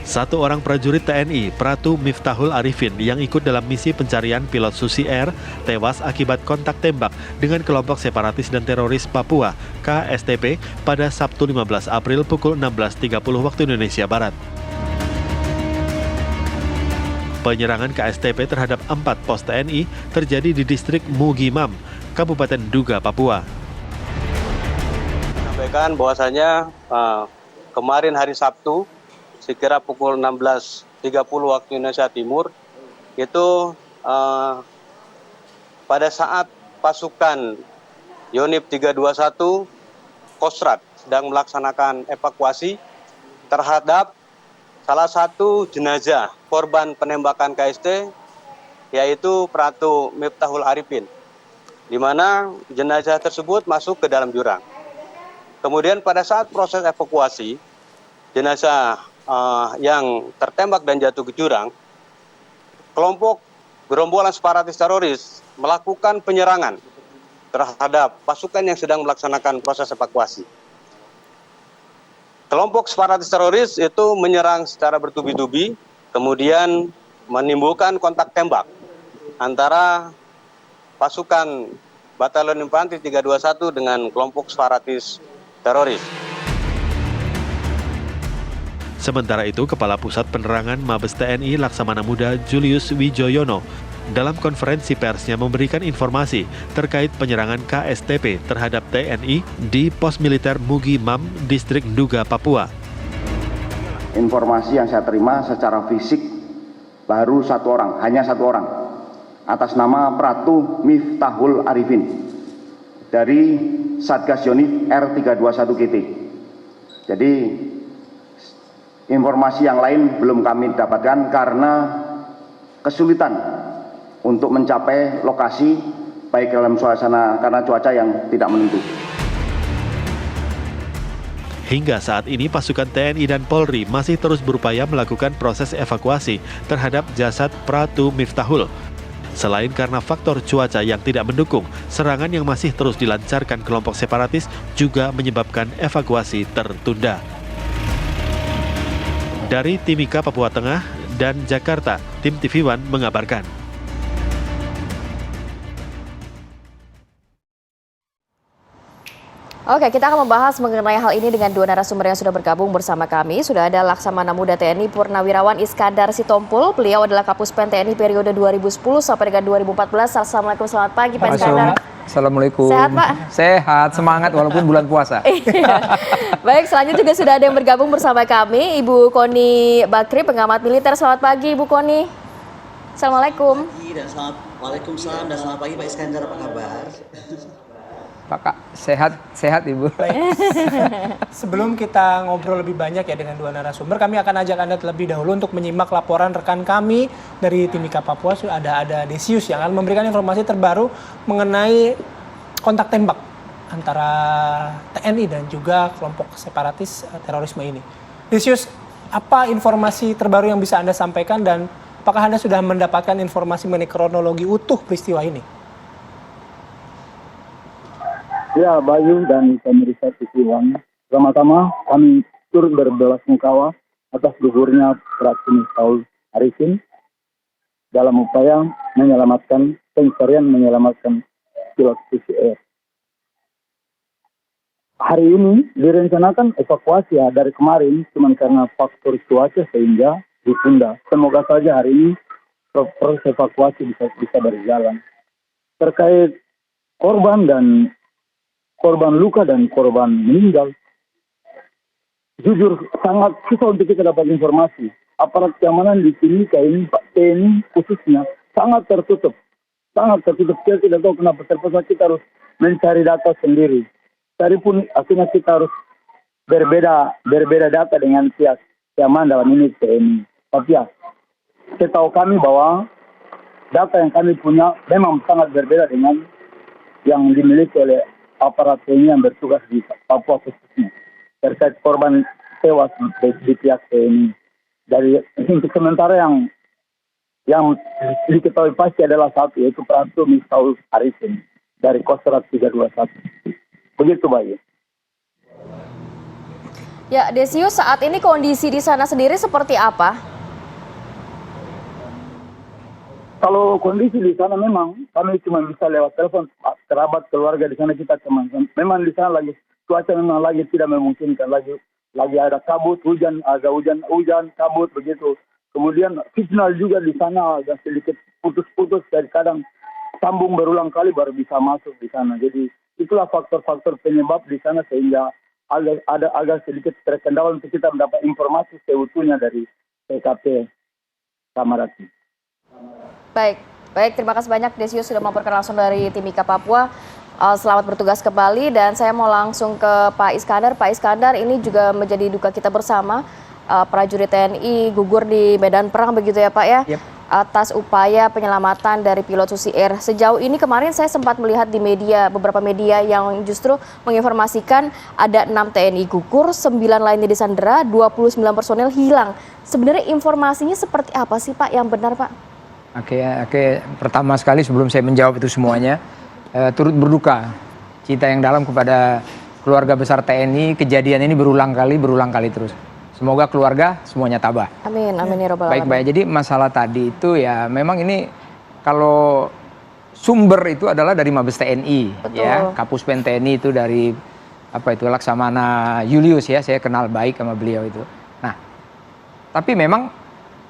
Satu orang prajurit TNI, Pratu Miftahul Arifin, yang ikut dalam misi pencarian pilot Susi Air, tewas akibat kontak tembak dengan kelompok separatis dan teroris Papua, KSTP, pada Sabtu 15 April pukul 16.30 waktu Indonesia Barat. Penyerangan KSTP terhadap 4 pos TNI terjadi di distrik Mugimam, Kabupaten Duga, Papua. Sampaikan bahwasanya kemarin hari Sabtu, sekira pukul 16.30 waktu Indonesia Timur, itu pada saat pasukan Yonif 321 Kostrad sedang melaksanakan evakuasi terhadap salah satu jenazah korban penembakan KST, yaitu Pratu Miftahul Arifin, di mana jenazah tersebut masuk ke dalam jurang. Kemudian pada saat proses evakuasi, jenazah yang tertembak dan jatuh ke jurang, kelompok gerombolan separatis teroris melakukan penyerangan terhadap pasukan yang sedang melaksanakan proses evakuasi. Kelompok separatis teroris itu menyerang secara bertubi-tubi, kemudian menimbulkan kontak tembak antara pasukan Batalion Infanteri 321 dengan kelompok separatis teroris. Sementara itu, Kepala Pusat Penerangan Mabes TNI Laksamana Muda Julius Wijoyono dalam konferensi persnya memberikan informasi terkait penyerangan KSTP terhadap TNI di pos militer Mugimam, distrik Duga, Papua. Informasi yang saya terima secara fisik baru hanya satu orang, atas nama Pratu Miftahul Arifin dari Satgas Yonif R321 GT. Jadi informasi yang lain belum kami dapatkan karena kesulitan untuk mencapai lokasi baik dalam suasana karena cuaca yang tidak menentu. Hingga saat ini pasukan TNI dan Polri masih terus berupaya melakukan proses evakuasi terhadap jasad Pratu Miftahul. Selain karena faktor cuaca yang tidak mendukung, serangan yang masih terus dilancarkan kelompok separatis juga menyebabkan evakuasi tertunda. Dari Timika, Papua Tengah, dan Jakarta, tim TV One mengabarkan. Oke, kita akan membahas mengenai hal ini dengan dua narasumber yang sudah bergabung bersama kami. Sudah ada Laksamana Muda TNI Purnawirawan Iskandar Sitompul. Beliau adalah Kapuspen TNI periode 2010 sampai dengan 2014. Assalamualaikum, selamat pagi Pak Iskandar. Assalamualaikum. Sehat Pak? Sehat, semangat walaupun bulan puasa. Baik, selanjutnya juga sudah ada yang bergabung bersama kami, Ibu Koni Bakri, pengamat militer. Selamat pagi Ibu Koni. Assalamualaikum. Waalaikumsalam dan selamat pagi Pak Iskandar, apa kabar? Pak Kak, sehat Ibu. Sebelum kita ngobrol lebih banyak ya dengan dua narasumber, kami akan ajak Anda terlebih dahulu untuk menyimak laporan rekan kami dari Timika Papua. Sudah ada Desius yang akan memberikan informasi terbaru mengenai kontak tembak antara TNI dan juga kelompok separatis terorisme ini. Desius, apa informasi terbaru yang bisa Anda sampaikan dan apakah Anda sudah mendapatkan informasi mengenai kronologi utuh peristiwa ini? Ya, Bayu dan pemirsa TV One, pertama-tama kami turut berbelasungkawa atas gugurnya Pratu Miftahul Arifin dalam upaya menyelamatkan pilot Susi Air. Hari ini direncanakan evakuasi dari kemarin, cuma karena faktor cuaca sehingga ditunda. Semoga saja hari ini proses evakuasi bisa berjalan. Terkait korban luka dan korban meninggal, jujur sangat susah untuk kita dapat informasi. Aparat keamanan di sini ini Pak TNI khususnya sangat tertutup. Kita tidak tahu kenapa, terpaksa kita harus mencari data sendiri. Tadi pun akhirnya kita harus berbeda data dengan pihak keamanan dalam ini TNI. Tapi ya, setahu kami bahwa data yang kami punya memang sangat berbeda dengan yang dimiliki oleh aparat TNI yang bertugas di Papua khususnya terkait korban tewas di pihak TNI. Dari untuk sementara yang diketahui pasti adalah satu, yaitu Pratu Miftahul Arifin dari Kostrad 321. Begitu Bayu. Ya, Desius, saat ini kondisi di sana sendiri seperti apa? Kalau kondisi di sana memang kami cuma bisa lewat telepon kerabat keluarga di sana kita teman. Memang di sana lagi cuaca memang lagi tidak memungkinkan, lagi ada kabut, agak hujan kabut begitu. Kemudian signal juga di sana agak sedikit putus-putus, dari kadang sambung berulang kali baru bisa masuk di sana. Jadi itulah faktor-faktor penyebab di sana sehingga agak sedikit terkendala untuk kita mendapat informasi seutuhnya dari TKP Samarati. Baik, terima kasih banyak Desius sudah melaporkan langsung dari Timika, Papua. Selamat bertugas kembali dan saya mau langsung ke Pak Iskandar. Pak Iskandar, ini juga menjadi duka kita bersama. Prajurit TNI gugur di medan perang begitu ya Pak ya? Yep. Atas upaya penyelamatan dari pilot Susi Air. Sejauh ini kemarin saya sempat melihat di beberapa media yang justru menginformasikan ada 6 TNI gugur, 9 lainnya disandera, 29 personel hilang. Sebenarnya informasinya seperti apa sih Pak yang benar Pak? Oke. Pertama sekali sebelum saya menjawab itu semuanya, turut berduka cita yang dalam kepada keluarga besar TNI. Kejadian ini berulang kali terus. Semoga keluarga semuanya tabah. Amin ya robbal alamin. Baik. Jadi masalah tadi itu ya memang ini kalau sumber itu adalah dari Mabes TNI. Betul. Ya, Kapuspen TNI itu dari Laksamana Julius ya, saya kenal baik sama beliau itu. Nah, tapi memang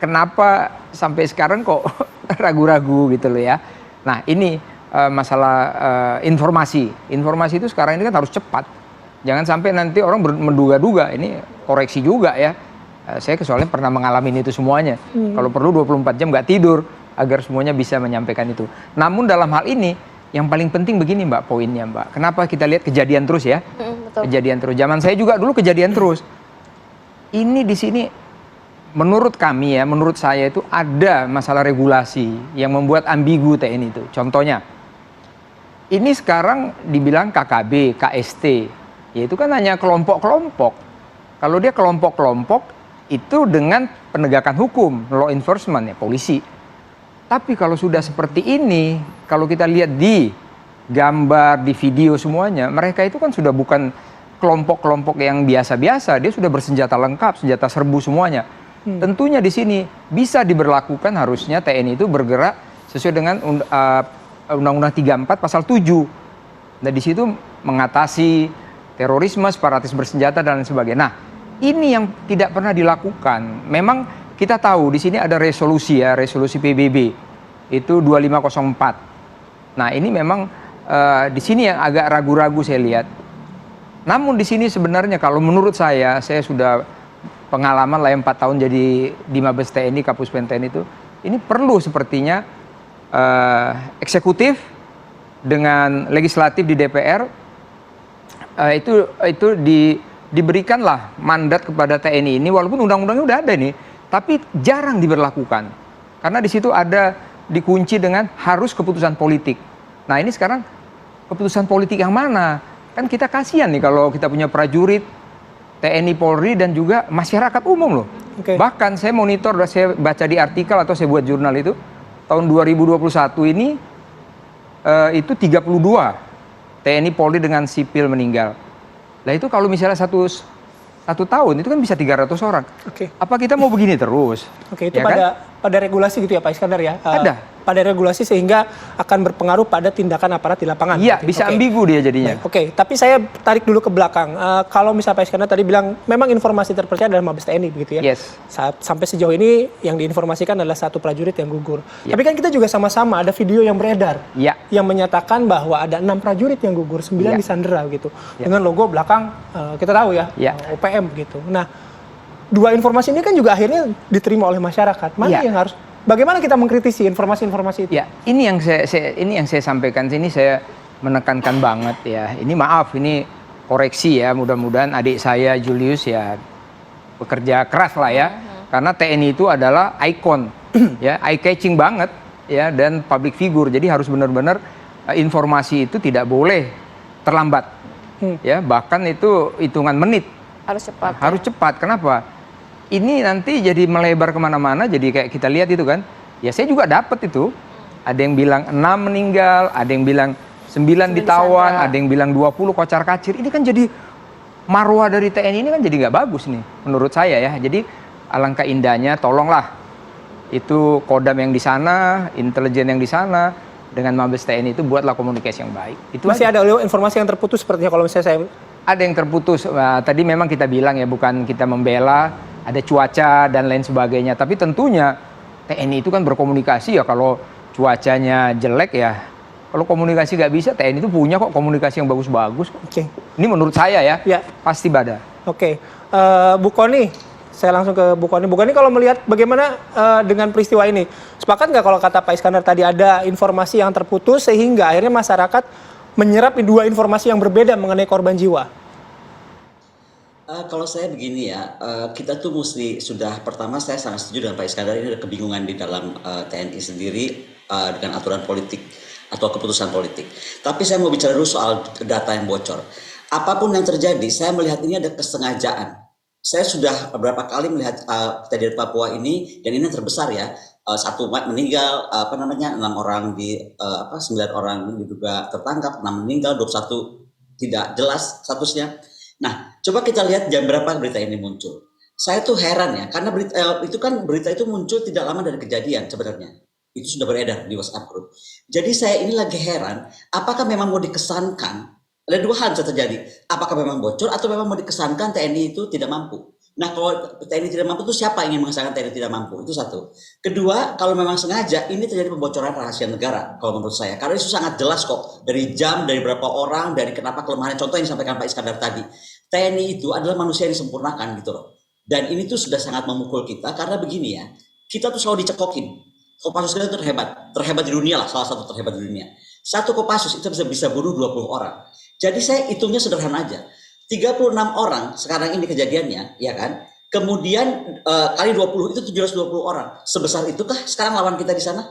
kenapa sampai sekarang kok ragu-ragu gitu loh ya. Nah, ini masalah informasi itu sekarang ini kan harus cepat. Jangan sampai nanti orang menduga-duga, ini koreksi juga ya. Saya soalnya pernah mengalami itu semuanya. Kalau perlu 24 jam nggak tidur agar semuanya bisa menyampaikan itu. Namun dalam hal ini yang paling penting begini Mbak, poinnya Mbak. Kenapa kita lihat kejadian terus ya? Betul. Kejadian terus. Zaman saya juga dulu kejadian terus. Ini di sini menurut kami ya, menurut saya itu ada masalah regulasi yang membuat ambigu TNI itu. Contohnya, ini sekarang dibilang KKB, KST. Ya itu kan hanya kelompok-kelompok. Kalau dia kelompok-kelompok itu dengan penegakan hukum, law enforcement ya, polisi. Tapi kalau sudah seperti ini, kalau kita lihat di gambar, di video semuanya, mereka itu kan sudah bukan kelompok-kelompok yang biasa-biasa, dia sudah bersenjata lengkap, senjata serbu semuanya. Tentunya di sini bisa diberlakukan harusnya TNI itu bergerak sesuai dengan Undang-Undang 34 pasal 7. Nah di situ mengatasi terorisme, separatis bersenjata dan lain sebagainya. Nah, ini yang tidak pernah dilakukan. Memang kita tahu di sini ada resolusi PBB itu 2504. Nah, ini memang di sini yang agak ragu-ragu saya lihat. Namun di sini sebenarnya kalau menurut saya sudah pengalaman lah 4 tahun jadi di Mabes TNI, Kapuspen TNI itu, ini perlu sepertinya eksekutif dengan legislatif di DPR itu diberikanlah mandat kepada TNI ini, walaupun undang-undangnya udah ada nih, tapi jarang diberlakukan karena di situ ada dikunci dengan harus keputusan politik. Nah ini sekarang keputusan politik yang mana? Kan kita kasihan nih kalau kita punya prajurit TNI, Polri dan juga masyarakat umum loh. Okay. Bahkan saya monitor, saya baca di artikel atau saya buat jurnal itu tahun 2021 ini itu 32 TNI Polri dengan sipil meninggal. Nah itu kalau misalnya satu tahun itu kan bisa 300 orang. Oke. Apa kita mau begini terus? Oke, itu ya pada regulasi gitu ya Pak Iskandar ya? Ada. Pada regulasi sehingga akan berpengaruh pada tindakan aparat di lapangan. Iya, bisa ambigu dia jadinya. Oke, tapi saya tarik dulu ke belakang. Kalau misalnya Pak Iskandar tadi bilang memang informasi terpercaya adalah Mabes TNI begitu ya? Yes. Sampai sejauh ini yang diinformasikan adalah 1 prajurit yang gugur. Ya. Tapi kan kita juga sama-sama ada video yang beredar. Ya. Yang menyatakan bahwa ada 6 prajurit yang gugur, 9 Ya. disandera gitu. Ya. Dengan logo belakang kita tahu ya, Ya. OPM gitu. Nah, 2 informasi ini kan juga akhirnya diterima oleh masyarakat. Mana Ya. yang harus, bagaimana kita mengkritisi informasi-informasi itu? Ya, ini yang saya sampaikan sini, saya menekankan banget ya. Ini maaf, ini koreksi ya. Mudah-mudahan adik saya Julius ya bekerja keras lah ya. Karena TNI itu adalah ikon ya, eye catching banget ya, dan public figure. Jadi harus benar-benar informasi itu tidak boleh terlambat. Ya, bahkan itu hitungan menit. Harus cepat. Harus cepat. Kenapa? Ini nanti jadi melebar kemana-mana, jadi kayak kita lihat itu kan. Ya saya juga dapat itu. Ada yang bilang 6 meninggal, ada yang bilang 9 ditawan, disandera. ada yang bilang 20 kocar kacir. Ini kan jadi marwah dari TNI ini kan jadi nggak bagus nih menurut saya ya. Jadi alangkah indahnya tolonglah itu Kodam yang di sana, intelijen yang di sana dengan Mabes TNI itu buatlah komunikasi yang baik. Itu Masih aja. ada informasi yang terputus sepertinya kalau misalnya saya... Ada yang terputus. Tadi memang kita bilang ya bukan kita membela, ada cuaca dan lain sebagainya. Tapi tentunya TNI itu kan berkomunikasi ya, kalau cuacanya jelek ya. Kalau komunikasi nggak bisa, TNI itu punya kok komunikasi yang bagus-bagus. Oke. Ini menurut saya ya, Ya. pasti ada. Oke, Bu Koni, saya langsung ke Bu Koni. Bu Koni, kalau melihat bagaimana dengan peristiwa ini, sepakat nggak kalau kata Pak Iskandar tadi ada informasi yang terputus sehingga akhirnya masyarakat menyerap dua informasi yang berbeda mengenai korban jiwa? Kalau saya begini ya, kita tuh mesti sudah pertama saya sangat setuju dengan Pak Iskandar, ini ada kebingungan di dalam TNI sendiri dengan aturan politik atau keputusan politik. Tapi saya mau bicara dulu soal data yang bocor. Apapun yang terjadi, saya melihat ini ada kesengajaan. Saya sudah beberapa kali melihat kejadian Papua ini, dan ini yang terbesar ya. Satu meninggal, 6 orang 9 orang diduga tertangkap, 6 meninggal, 21 tidak jelas statusnya. Nah, coba kita lihat jam berapa berita ini muncul. Saya tuh heran ya, karena berita itu muncul tidak lama dari kejadian sebenarnya. Itu sudah beredar di WhatsApp group. Jadi saya ini lagi heran, apakah memang mau dikesankan? Ada dua hal yang bisa terjadi. Apakah memang bocor atau memang mau dikesankan TNI itu tidak mampu? Nah, kalau TNI tidak mampu itu siapa yang ingin mengesankan TNI tidak mampu? Itu satu. Kedua, kalau memang sengaja ini terjadi pembocoran rahasia negara kalau menurut saya. Karena itu sangat jelas kok dari jam, dari berapa orang, dari kenapa kelemahannya. Contoh yang disampaikan Pak Iskandar tadi. TNI itu adalah manusia yang disempurnakan gitu loh. Dan ini tuh sudah sangat memukul kita karena begini ya. Kita tuh selalu dicekokin. Kopassus kita itu terhebat di dunia lah, salah satu terhebat di dunia. Satu Kopassus itu bisa bunuh 20 orang. Jadi saya hitungnya sederhana aja. 36 orang sekarang ini kejadiannya, ya kan? Kemudian kali 20 itu 720 orang. Sebesar itukah sekarang lawan kita di sana?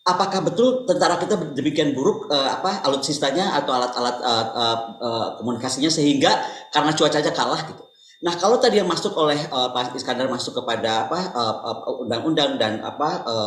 Apakah betul tentara kita demikian buruk alutsistanya atau alat-alat komunikasinya sehingga karena cuacanya kalah gitu? Nah, kalau tadi yang masuk oleh Pak Iskandar masuk kepada undang-undang dan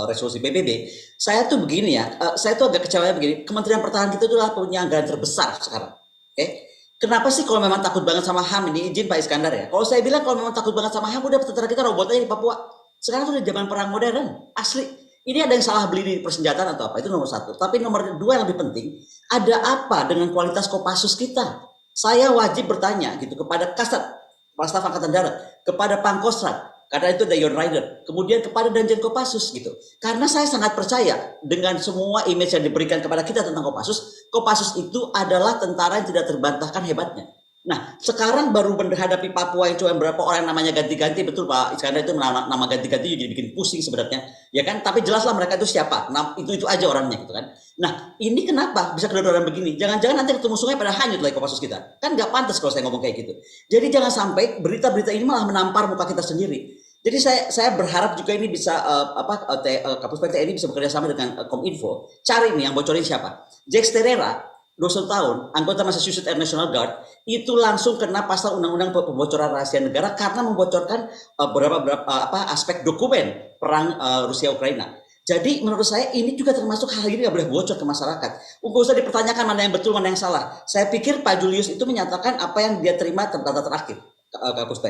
resolusi PBB, saya tuh begini ya, saya tuh agak kecewa begini. Kementerian Pertahanan kita itu adalah punya anggaran terbesar sekarang. Oke? Kenapa sih kalau memang takut banget sama HAM ini, izin Pak Iskandar ya. Kalau saya bilang kalau memang takut banget sama HAM, udah tentara kita robot aja di Papua. Sekarang tuh udah zaman perang modern, asli. Ini ada yang salah beli di persenjataan atau apa, itu nomor satu. Tapi nomor dua yang lebih penting, ada apa dengan kualitas Kopassus kita? Saya wajib bertanya gitu kepada Kasat, Kepala Staf Angkatan Darat, kepada Pangkostrat, karena itu ada Yon Rider, kemudian kepada Danjen Kopassus gitu. Karena saya sangat percaya dengan semua image yang diberikan kepada kita tentang Kopassus, Kopassus itu adalah tentara yang tidak terbantahkan hebatnya. Nah, sekarang baru menghadapi Papua yang cuma berapa orang namanya ganti-ganti, betul Pak Iskandar, itu nama ganti-ganti jadi bikin pusing sebenarnya, ya kan? Tapi jelaslah mereka itu siapa, itu aja orangnya gitu kan. Nah, ini kenapa bisa kedua-duaan begini? Jangan-jangan nanti ketemu sungai pada hanyut lagi Kopassus kita. Kan nggak pantas kalau saya ngomong kayak gitu. Jadi jangan sampai berita-berita ini malah menampar muka kita sendiri. Jadi saya berharap juga ini bisa Kapus TNI bisa bekerja sama dengan Kominfo. Cari nih yang bocorin siapa. Jack Terera 21 tahun, anggota Massachusetts Air National Guard, itu langsung kena pasal undang-undang pembocoran rahasia negara karena membocorkan beberapa aspek dokumen perang Rusia Ukraina. Jadi menurut saya ini juga termasuk hal ini nggak boleh bocor ke masyarakat. Nggak usah dipertanyakan mana yang betul, mana yang salah. Saya pikir Pak Julius itu menyatakan apa yang dia terima data terakhir Kapus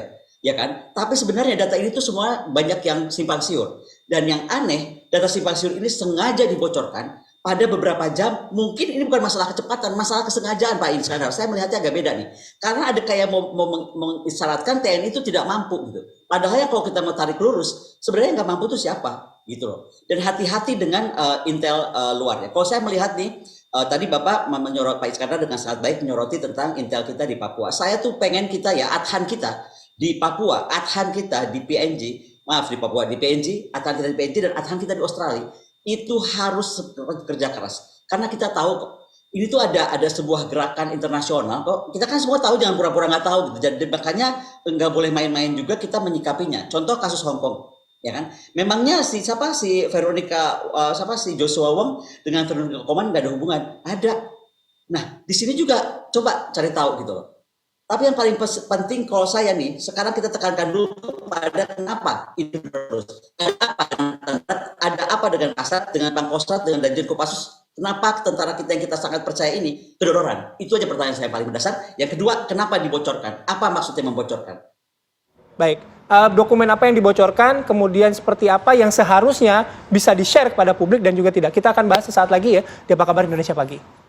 ya kan? Tapi sebenarnya data ini tuh semua banyak yang simpang siur. Dan yang aneh, data simpang siur ini sengaja dibocorkan pada beberapa jam. Mungkin ini bukan masalah kecepatan, masalah kesengajaan Pak Iskandar. Saya melihatnya agak beda nih. Karena ada kayak mau mengisyaratkan TNI itu tidak mampu gitu. Padahal ya kalau kita mau tarik lurus, sebenarnya nggak mampu itu siapa gitu loh. Dan hati-hati dengan intel luar ya. Kalau saya melihat nih, tadi Bapak menyorot Pak Iskandar dengan sangat baik menyoroti tentang intel kita di Papua. Saya tuh pengen kita ya, adhan kita di Papua, adhan kita di PNG, di Papua di PNG, adhan kita di PNG dan adhan kita di Australia itu harus kerja keras. Karena kita tahu kok ini tuh ada sebuah gerakan internasional kok. Kita kan semua tahu, jangan pura-pura nggak tahu gitu. Jadi makanya nggak boleh main-main juga kita menyikapinya. Contoh kasus Hong Kong, ya kan? Memangnya si Joshua Wong dengan Veronica Koman nggak ada hubungan? Ada. Nah di sini juga coba cari tahu gitu loh. Tapi yang paling penting kalau saya nih, sekarang kita tekankan dulu pada kenapa ini terus. Ada apa dengan Kasat, dengan Pangkostrat, dengan Danjen Kopassus Kenapa tentara kita yang kita sangat percaya ini kedodoran? Itu aja pertanyaan saya paling mendasar. Yang kedua, kenapa dibocorkan? Apa maksudnya membocorkan? Baik, dokumen apa yang dibocorkan, kemudian seperti apa yang seharusnya bisa di-share kepada publik dan juga tidak. Kita akan bahas sesaat lagi ya di Apa Kabar Indonesia Pagi.